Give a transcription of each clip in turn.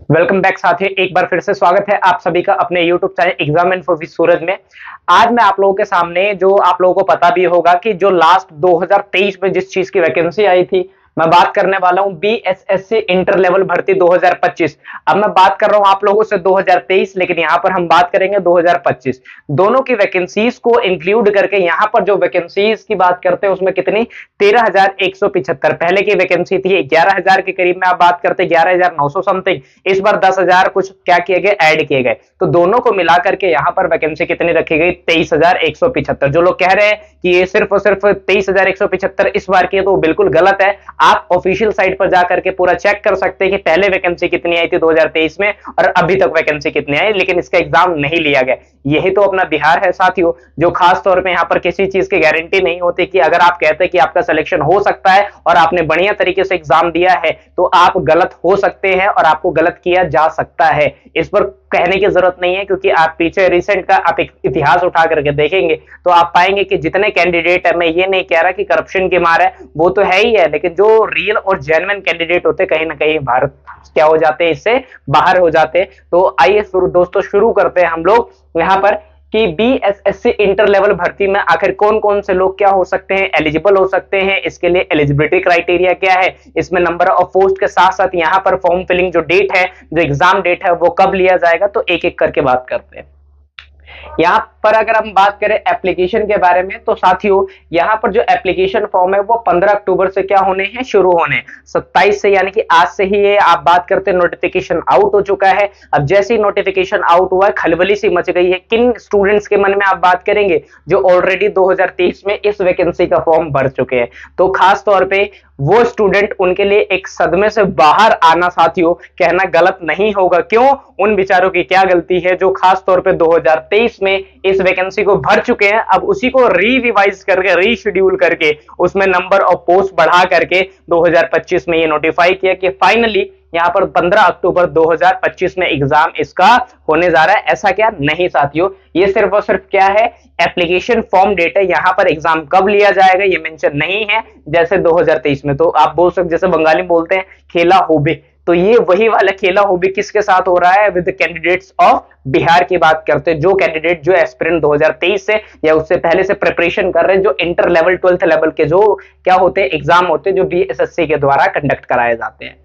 Welcome back साथियों, एक बार फिर से स्वागत है आप सभी का अपने YouTube channel exam info with Suraj में। आज मैं आप लोगों के सामने, जो आप लोगों को पता भी होगा कि जो लास्ट 2023 में जिस चीज की वैकेंसी आई थी, मैं बात करने वाला हूं बीएसएससी इंटर लेवल भर्ती 2025। अब मैं बात कर रहा हूं आप लोगों से 2023, लेकिन यहां पर हम बात करेंगे 2025। दोनों की वैकेंसीज को इंक्लूड करके यहां पर जो वैकेंसीज की बात करते हैं उसमें कितनी 13,175। पहले की वैकेंसी थी 11,000 के करीब में, आप बात करते 11,900 समथिंग। इस बार 10,000 कुछ क्या किए गए, ऐड किए गए, तो दोनों को मिला करके यहां पर वैकेंसी कितनी रखी गई 23,175। जो लोग कह रहे हैं कि ये सिर्फ और सिर्फ 23,175 इस बार की है, तो बिल्कुल गलत है। आप ऑफिशियल साइट पर जाकर के पूरा चेक कर सकते हैं कि पहले वैकेंसी कितनी आई थी 2023 में और अभी तक वैकेंसी कितनी आई, लेकिन इसका एग्जाम नहीं लिया गया। यही तो अपना बिहार है साथियों, जो खास तौर पे यहाँ पर किसी चीज की गारंटी नहीं होती कि अगर आप कहते हैं कि आपका सिलेक्शन हो सकता है और आपने बढ़िया तरीके से एग्जाम दिया है, तो आप गलत हो सकते हैं और आपको गलत किया जा सकता है। इस पर कहने की जरूरत नहीं है, क्योंकि आप पीछे रिसेंट का आप एक इतिहास उठा करके देखेंगे तो आप पाएंगे कि जितने कैंडिडेट है, मैं ये नहीं कह रहा कि करप्शन की मार है, वो तो है ही है, लेकिन जो रियल और जेन्युइन कैंडिडेट होते कहीं ना कहीं भारत क्या हो जाते हैं, इससे बाहर हो जाते हैं। तो आइए दोस्तों शुरू करते हैं हम लोग यहाँ पर कि बीएसएससी इंटर लेवल भर्ती में आखिर कौन कौन से लोग क्या हो सकते हैं, एलिजिबल हो सकते हैं। इसके लिए एलिजिबिलिटी क्राइटेरिया क्या है, इसमें नंबर ऑफ पोस्ट के साथ साथ यहाँ पर फॉर्म फिलिंग जो डेट है, जो एग्जाम डेट है, वो कब लिया जाएगा, तो एक एक करके बात करते हैं। यहाँ पर अगर हम बात करें एप्लीकेशन के बारे में, तो साथियों यहाँ पर जो एप्लीकेशन फॉर्म है वो 15 अक्टूबर से क्या होने हैं, शुरू होने हैं। 27 से यानी कि आज से ही ये आप बात करते हैं नोटिफिकेशन आउट हो चुका है। अब जैसे ही नोटिफिकेशन आउट हुआ है, खलबली सी मच गई है। किन स्टूडेंट्स के मन में आप बात करेंगे, जो ऑलरेडी 2023 में इस वैकेंसी का फॉर्म भर चुके हैं। तो खास तौर पे वो स्टूडेंट, उनके लिए एक सदमे से बाहर आना साथियों कहना गलत नहीं होगा। क्यों? उन बेचारों की क्या गलती है जो खास तौर पे 2023 में इस वैकेंसी को भर चुके हैं, अब उसी को रिवाइज करके, रीशेड्यूल करके, उसमें नंबर ऑफ पोस्ट बढ़ा करके 2025 में ये नोटिफाई किया कि फाइनली यहाँ पर 15 अक्टूबर 2025 में एग्जाम इसका होने जा रहा है। ऐसा क्या नहीं साथियों, ये सिर्फ और सिर्फ क्या है, एप्लीकेशन फॉर्म डेट है। यहाँ पर एग्जाम कब लिया जाएगा ये मेंशन नहीं है, जैसे 2023 में। तो आप बोल सकते, जैसे बंगाली में बोलते हैं खेला होबे, तो ये वही वाला खेला होबे किसके साथ हो रहा है, विद कैंडिडेट्स ऑफ बिहार की बात करते हैं। जो कैंडिडेट, जो एस्पिरेंट 2023 से या उससे पहले से प्रिपरेशन कर रहे हैं, जो इंटर लेवल 12th लेवल के जो क्या होते हैं, एग्जाम होते हैं, जो बीएसएससी के द्वारा कंडक्ट कराए जाते हैं।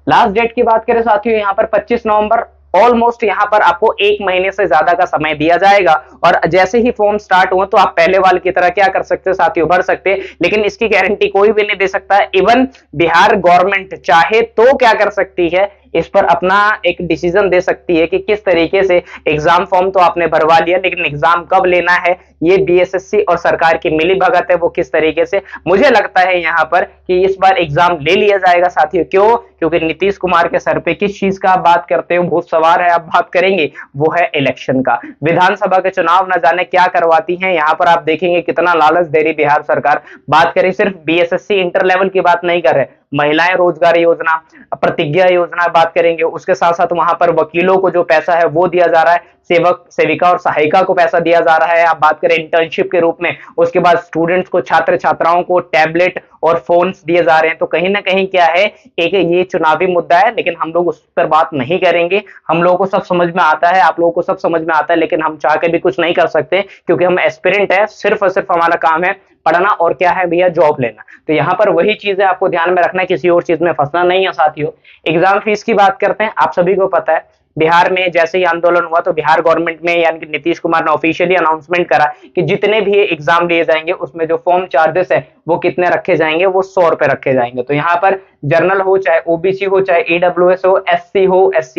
लास्ट डेट की बात करें साथियों, यहाँ पर 25 नवंबर, ऑलमोस्ट यहाँ पर आपको एक महीने से ज्यादा का समय दिया जाएगा। और जैसे ही फॉर्म स्टार्ट हुआ तो आप पहले वाले की तरह क्या कर सकते हैं साथियों, भर सकते हैं, लेकिन इसकी गारंटी कोई भी नहीं दे सकता। इवन बिहार गवर्नमेंट चाहे तो क्या कर सकती है, इस पर अपना एक डिसीजन दे सकती है कि किस तरीके से एग्जाम फॉर्म तो आपने भरवा लिया, लेकिन एग्जाम कब लेना है, ये बीएसएससी और सरकार की मिली भगत है, वो किस तरीके से। मुझे लगता है यहाँ पर कि इस बार एग्जाम ले लिया जाएगा साथियों। क्यों? क्योंकि नीतीश कुमार के सर पे किस चीज का आप बात करते हो, बहुत सवार है, आप बात करेंगे, वो है इलेक्शन का। विधानसभा के चुनाव न जाने क्या करवाती है, यहाँ पर आप देखेंगे कितना लालच दे रही बिहार सरकार। बात करें, सिर्फ बीएसएससी इंटर लेवल की बात नहीं कर रहे, महिलाएं रोजगार योजना, प्रतिज्ञा योजना बात करेंगे, उसके साथ साथ वहां पर वकीलों को जो पैसा है वो दिया जा रहा है, सेवक सेविका और सहायिका को पैसा दिया जा रहा है। आप बात करें इंटर्नशिप के रूप में, उसके बाद स्टूडेंट्स को, छात्र छात्राओं को टैबलेट और फोन्स दिए जा रहे हैं। तो कहीं ना कहीं क्या है, एक ये चुनावी मुद्दा है, लेकिन हम लोग उस पर बात नहीं करेंगे। हम लोगों को सब समझ में आता है, आप लोगों को सब समझ में आता है, लेकिन हम चाह के भी कुछ नहीं कर सकते, क्योंकि हम एस्पिरेंट है। सिर्फ और सिर्फ हमारा काम है पढ़ना, और क्या है भैया, जॉब लेना। तो यहाँ पर वही चीज है, आपको ध्यान में रखना है, किसी और चीज में फंसना नहीं है साथियों। एग्जाम फीस की बात करते हैं, आप सभी को पता है बिहार में जैसे ही आंदोलन हुआ तो बिहार गवर्नमेंट में, यानी कि नीतीश कुमार ने ऑफिशियली अनाउंसमेंट करा कि जितने भी एग्जाम लिए जाएंगे उसमें जो फॉर्म चार्जेस है वो कितने रखे जाएंगे, वो 100 रुपए रखे जाएंगे। तो यहाँ पर जनरल हो, चाहे ओबीसी हो, चाहे ईडब्ल्यूएस हो, एससी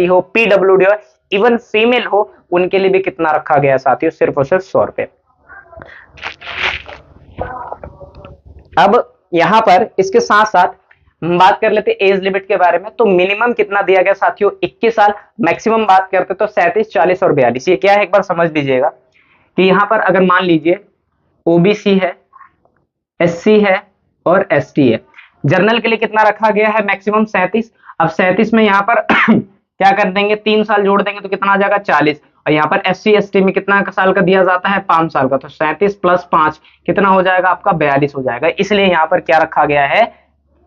हो, पीडब्ल्यूडी हो, इवन फीमेल हो, उनके लिए भी कितना रखा गया साथियों, सिर्फ और सिर्फ 100 रुपए। अब यहां पर इसके साथ साथ हम बात कर लेते एज लिमिट के बारे में। तो मिनिमम कितना दिया गया साथियों, 21 साल। मैक्सिमम बात करते तो 37, 40 और 42। ये क्या है, एक बार समझ लीजिएगा कि यहां पर अगर मान लीजिए ओबीसी है, एससी है और एसटी है, जर्नल के लिए कितना रखा गया है, मैक्सिमम 37। अब 37 में यहां पर क्या कर देंगे, 3 साल जोड़ देंगे तो कितना आ जाएगा, 40। और यहाँ पर एससी एसटी में कितना साल का दिया जाता है, 5 साल का। तो 37 + 5 कितना हो जाएगा आपका, 42 हो जाएगा। इसलिए यहाँ पर क्या रखा गया है,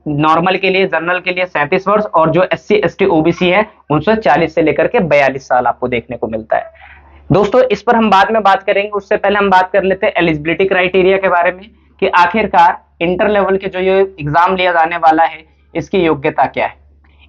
नॉर्मल के लिए, जनरल के लिए 37 वर्ष, और जो SC ST OBC है उनसे 40 से लेकर के 42 साल आपको देखने को मिलता है। दोस्तों इस पर हम बाद में बात करेंगे, उससे पहले हम बात कर लेते हैं एलिजिबिलिटी क्राइटेरिया के बारे में कि आखिरकार इंटर लेवल के जो ये एग्जाम लिया जाने वाला है इसकी योग्यता क्या है।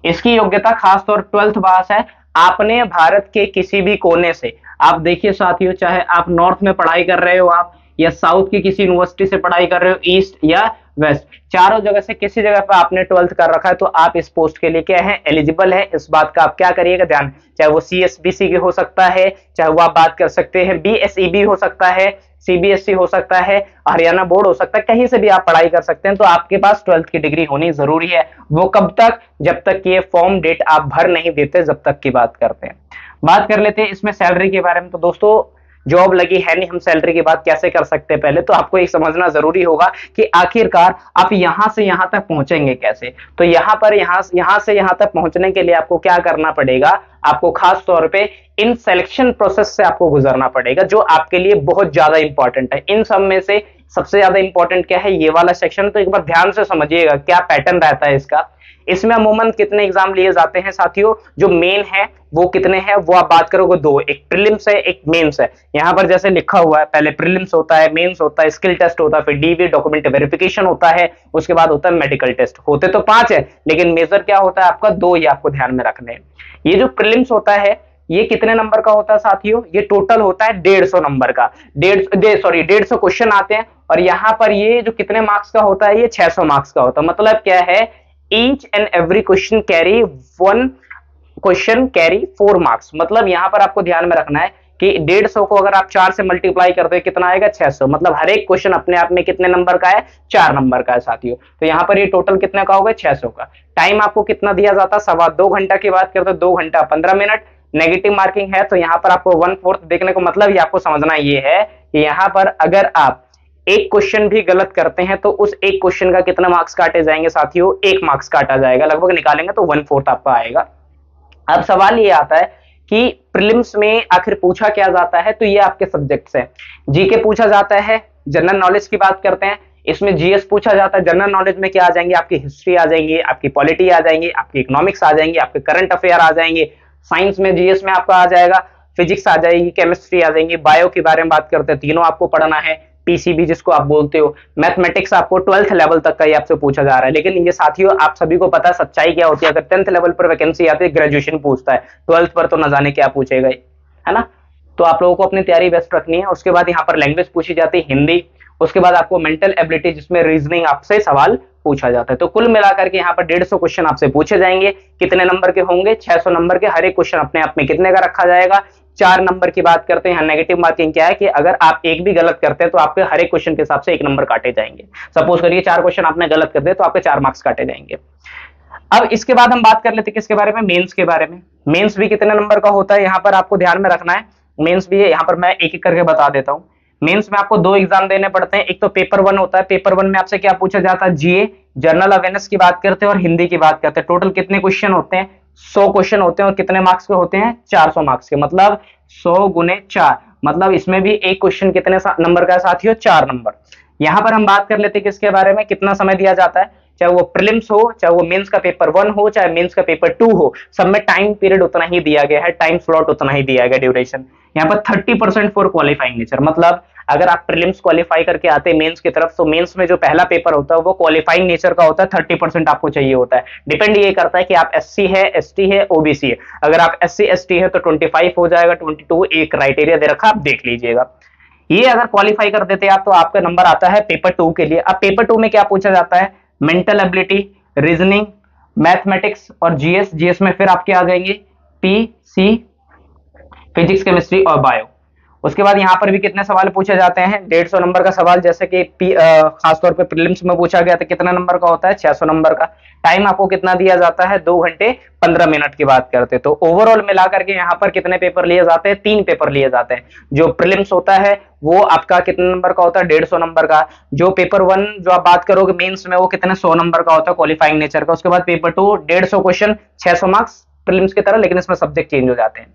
इसकी योग्यता खासतौर 12th पास है। आपने भारत के किसी भी कोने से, आप देखिए साथियों, चाहे आप नॉर्थ में पढ़ाई कर रहे हो आप, या साउथ की किसी यूनिवर्सिटी से पढ़ाई कर रहे हो, ईस्ट या वेस्ट, चारों जगह से किसी जगह पर आपने 12th कर रखा है तो आप इस पोस्ट के लिए क्या है, एलिजिबल है। इस बात का आप क्या करिएगा ध्यान, चाहे वो CSBC की हो सकता है, चाहे वो आप बात कर सकते हैं BSEB हो सकता है, CBSE हो सकता है, हरियाणा बोर्ड हो सकता है, कहीं से भी आप पढ़ाई कर सकते हैं, तो आपके पास 12th की डिग्री होनी जरूरी है। वो कब तक, जब तक ये फॉर्म डेट आप भर नहीं देते, जब तक की बात करते हैं। बात कर लेते हैं इसमें सैलरी के बारे में। तो दोस्तों जॉब लगी है नहीं, हम सैलरी की बात कैसे कर सकते हैं, पहले तो आपको एक समझना जरूरी होगा कि आखिरकार आप यहां से यहां तक पहुंचेंगे कैसे। तो यहां पर यहां से यहां तक पहुंचने के लिए आपको क्या करना पड़ेगा, आपको खास तौर पे इन सिलेक्शन प्रोसेस से आपको गुजरना पड़ेगा, जो आपके लिए बहुत ज्यादा इंपॉर्टेंट है। इन सब में से सबसे ज्यादा इंपॉर्टेंट क्या है, ये वाला सेक्शन। तो एक बार ध्यान से समझिएगा क्या पैटर्न रहता है इसका। इसमें अमूमन कितने एग्जाम लिए जाते हैं साथियों, जो मेन है वो कितने हैं, वो आप बात करोगे 2, एक प्रीलिम्स है, एक मेंस है। यहां पर जैसे लिखा हुआ है, पहले प्रीलिम्स होता है, मेंस होता है, स्किल टेस्ट होता है, फिर DV डॉक्यूमेंट वेरिफिकेशन होता है, उसके बाद होता है मेडिकल टेस्ट। होते तो 5 है, लेकिन मेजर क्या होता है आपका 2, ये आपको ध्यान में रखने हैं। ये जो प्रीलिम्स होता है ये कितने नंबर का होता है साथियों, ये टोटल होता है 150 नंबर का, 150 क्वेश्चन आते हैं। और यहां पर ये जो कितने मार्क्स का होता है, ये 600 मार्क्स का होता है। मतलब क्या है, each and every question carry 1 question carry 4 marks. मतलब यहां पर आपको ध्यान में रखना है कि 150 को अगर आप 4 से मल्टीप्लाई करते हैं कितना आएगा, 600। मतलब हर एक क्वेश्चन अपने आप में कितने नंबर का है, 4 नंबर का है साथियों। तो यहां पर ये टोटल कितने का होगा, 600 का। टाइम आपको कितना दिया जाता है, 2.25 घंटा की बात करते हैं, 2 घंटा 15 मिनट। नेगेटिव मार्किंग है तो यहां पर आपको 1/4 देखने को, मतलब ये आपको समझना ये है कि यहां पर अगर आप एक क्वेश्चन भी गलत करते हैं तो उस एक क्वेश्चन का कितना मार्क्स काटे जाएंगे साथियों, 1 मार्क्स काटा जाएगा। लगभग निकालेंगे तो 1/4 आपका आएगा। अब सवाल ये आता है कि प्रीलिम्स में आखिर पूछा क्या जाता है, तो ये आपके सब्जेक्ट्स हैं। जीके पूछा जाता है, जनरल नॉलेज की बात करते हैं, इसमें जीएस पूछा जाता है। जनरल नॉलेज में क्या आ जाएंगे, आपकी हिस्ट्री आ जाएंगी, आपकी पॉलिटी आ जाएंगी, आपकी इकोनॉमिक्स आ जाएंगी, आपके करंट अफेयर आ जाएंगे। साइंस में जीएस में आपका आ जाएगा, फिजिक्स आ जाएगी, केमिस्ट्री आ जाएंगी, बायो के बारे में बात करते हैं, तीनों आपको पढ़ना है। PCB जिसको आप बोलते हो, मैथमेटिक्स आपको 12th लेवल तक का ही आपसे पूछा जा रहा है। लेकिन ये साथियों आप सभी को पता है सच्चाई क्या होती है, अगर 10th लेवल पर वैकेंसी आती है ग्रेजुएशन पूछता है, 12th पर तो न जाने क्या पूछेगा, है ना। तो आप लोगों को अपनी तैयारी बेस्ट रखनी है। उसके बाद यहाँ पर लैंग्वेज पूछी जाती है हिंदी, उसके बाद आपको मेंटल एबिलिटी जिसमें रीजनिंग आपसे सवाल पूछा जाता है। तो कुल मिलाकर के यहाँ पर 150 क्वेश्चन आपसे पूछे जाएंगे। कितने नंबर के होंगे, 600 नंबर के। हर एक क्वेश्चन अपने आप में कितने का रखा जाएगा, 4 नंबर की बात करते हैं। नेगेटिव मार्किंग क्या है कि अगर आप एक भी गलत करते हैं तो आपके हर एक क्वेश्चन के हिसाब से 1 नंबर काटे जाएंगे। सपोज करिए 4 क्वेश्चन आपने गलत कर दिए तो आपके 4 मार्क्स काटे जाएंगे। अब इसके बाद हम बात कर लेते हैं किसके बारे में, मेंस के बारे में। मेंस भी कितने नंबर का होता है यहाँ पर आपको ध्यान में रखना है। मेंस भी यहाँ पर मैं एक एक करके बता देता हूँ। मेंस में आपको 2 एग्जाम देने पड़ते हैं। एक तो पेपर 1 होता है, पेपर 1 में आपसे क्या पूछा जाता है, जीए, जनरल अवेयरनेस की बात करते हैं और हिंदी की बात करते हैं। टोटल कितने क्वेश्चन होते हैं, 100 क्वेश्चन होते हैं। और कितने मार्क्स के होते हैं, 400 मार्क्स के। मतलब 100 गुने 4, मतलब इसमें भी एक क्वेश्चन कितने नंबर का साथियों, 4 नंबर। यहां पर हम बात कर लेते हैं किसके बारे में, कितना समय दिया जाता है, चाहे वो प्रीलिम्स हो, चाहे वो मेंस का पेपर 1 हो, चाहे मेंस का पेपर 2 हो, सब में टाइम पीरियड उतना ही दिया गया है, टाइम स्लॉट उतना ही दिया गया, ड्यूरेशन। यहाँ पर 30% फॉर क्वालिफाइंग नेचर। मतलब अगर आप प्रीलिम्स क्वालिफाई करके आते हैं मेंस की तरफ, तो मेंस में जो पहला पेपर होता है वो क्वालिफाइंग नेचर का होता है, 30% आपको चाहिए होता है। डिपेंड ये करता है कि आप SC है, ST है, OBC है। अगर आप SC ST है तो 25 हो जाएगा, 22 एक क्राइटेरिया दे रखा, आप देख लीजिएगा। ये अगर क्वालिफाई कर देते हैं आप तो आपका नंबर आता है पेपर 2 के लिए। अब पेपर 2 में क्या पूछा जाता है, मेंटल एबिलिटी, रीजनिंग, मैथमेटिक्स और जीएस। जीएस में फिर आपके आ जाएंगे PC, फिजिक्स, केमिस्ट्री और बायो। उसके बाद यहाँ पर भी कितने सवाल पूछे जाते हैं, 150 नंबर का सवाल। जैसे कि खासतौर पे प्रीलिम्स में पूछा गया था, कितना नंबर का होता है, 600 नंबर का। टाइम आपको कितना दिया जाता है, 2 घंटे 15 मिनट की बात करते तो ओवरऑल मिलाकर के यहाँ पर कितने पेपर लिए जाते हैं, 3 पेपर लिए जाते हैं। जो प्रीलिम्स होता है वो आपका कितने नंबर का होता है, 150 नंबर का। जो पेपर 1 जो आप बात करोगे मेंस में, वो कितने 100 नंबर का होता है, क्वालिफाइंग नेचर का। उसके बाद पेपर 2 150 क्वेश्चन, 600 मार्क्स प्रीलिम्स की तरह, लेकिन इसमें सब्जेक्ट चेंज हो जाते हैं।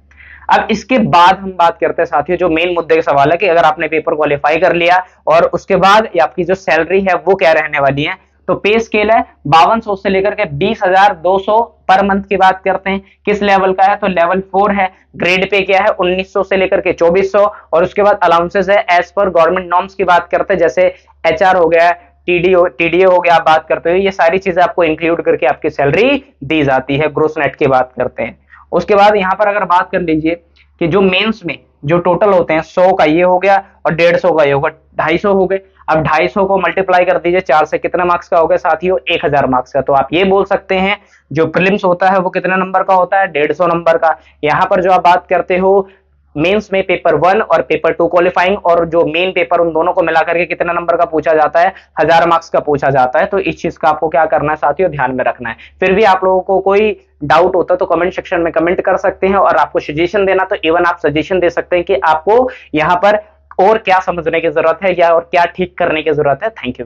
अब इसके बाद हम बात करते हैं साथियों, जो मेन मुद्दे का सवाल है कि अगर आपने पेपर क्वालिफाई कर लिया और उसके बाद आपकी जो सैलरी है वो क्या रहने वाली है। तो पे स्केल है 5200 से लेकर के 20,200 पर मंथ की बात करते हैं। किस लेवल का है, तो लेवल 4 है। ग्रेड पे क्या है, 1900 से लेकर के 2400। और उसके बाद अलाउंसेस है एज पर गवर्नमेंट नॉर्म्स की बात करते हैं, जैसे एचआर हो गया, टीडीए हो गया, आप बात करते हो, ये सारी चीजें आपको इंक्लूड करके आपकी सैलरी दी जाती है। ग्रोस नेट की बात करते हैं। उसके बाद यहाँ पर अगर बात कर लीजिए कि जो मेंस में जो टोटल होते हैं 100 का ये हो गया और 150 का ये होगा, 250 हो गए। अब 250 को मल्टीप्लाई कर दीजिए 4 से, कितने मार्क्स का हो गया साथियों, 1000 मार्क्स का। तो आप ये बोल सकते हैं जो प्रीलिम्स होता है वो कितने नंबर का होता है, 150 नंबर का। यहाँ पर जो आप बात करते हो मेंस में पेपर 1 और पेपर 2 क्वालिफाइंग और जो मेन पेपर, उन दोनों को मिलाकर के कितना नंबर का पूछा जाता है, 1000 मार्क्स का पूछा जाता है। तो इस चीज का आपको क्या करना है साथियों, ध्यान में रखना है। फिर भी आप लोगों को कोई डाउट होता है तो कमेंट सेक्शन में कमेंट कर सकते हैं, और आपको सजेशन देना तो इवन आप सजेशन दे सकते हैं कि आपको यहाँ पर और क्या समझने की जरूरत है या और क्या ठीक करने की जरूरत है। Thank you.